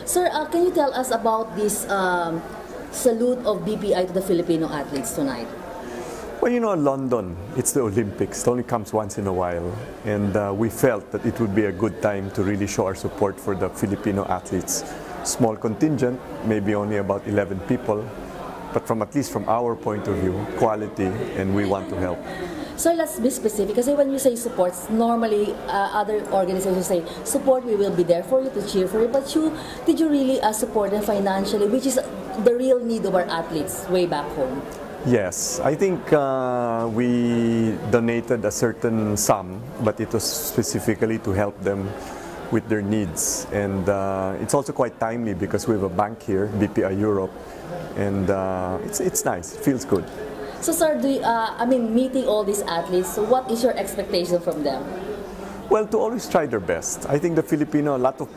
Sir, can you tell us about this salute of BPI to the Filipino athletes tonight? Well, you know, London, it's the Olympics. It only comes once in a while. And we felt that it would be a good time to really show our support for the Filipino athletes. Small contingent, maybe only about 11 people. But at least from our point of view, quality, and we want to help. So let's be specific, because when you say support, normally other organizations say, support, we will be there for you, to cheer for you. But did you really support them financially, which is the real need of our athletes way back home? Yes, I think we donated a certain sum, but it was specifically to help them with their needs. And it's also quite timely because we have a bank here, BPI Europe, and it's nice, it feels good. So sir, meeting all these athletes, so what is your expectation from them? Well, to always try their best. I think a lot of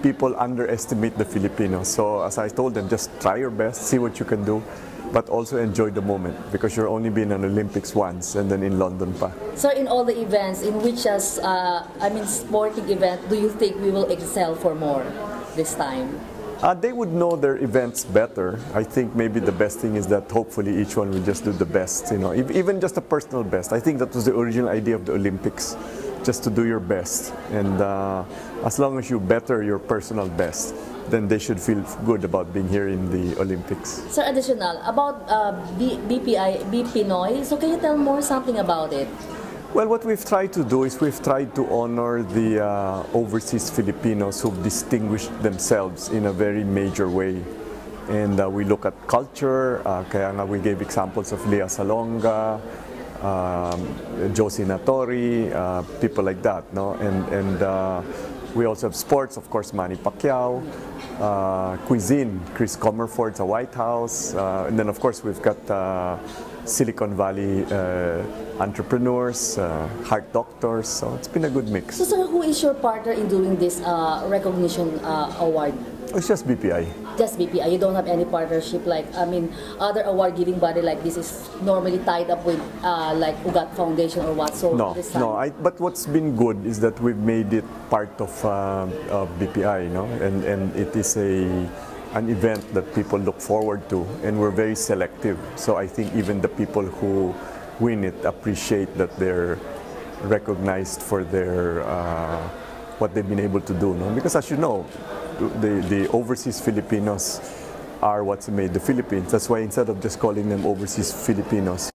people underestimate the Filipinos. So as I told them, just try your best, see what you can do, but also enjoy the moment because you're only been in Olympics once and then in London pa. So in all the events, in which sporting event, do you think we will excel for more this time? They would know their events better. I think maybe the best thing is that hopefully each one will just do the best, you know, even just a personal best. I think that was the original idea of the Olympics, just to do your best. And as long as you better your personal best, then they should feel good about being here in the Olympics. Sir, additional, about BPinoy, so can you tell more something about it? Well, what we've tried to do is we've tried to honor the overseas Filipinos who've distinguished themselves in a very major way. And we look at culture, kaya nga we gave examples of Lea Salonga, Josie Natori, people like that, no? And we also have sports, of course, Manny Pacquiao, cuisine, Chris Comerford's a White House, and then of course we've got Silicon Valley entrepreneurs, heart doctors, so it's been a good mix. So sir, who is your partner in doing this recognition award? It's just BPI. Just BPI. You don't have any partnership like, other award giving body like this is normally tied up with like Ugat Foundation or what? So no, but what's been good is that we've made it part of BPI, you know, and it is an event that people look forward to, and we're very selective. So I think even the people who win it appreciate that they're recognized for their what they've been able to do, no? Because as you know, the overseas Filipinos are what's made the Philippines. That's why instead of just calling them overseas Filipinos,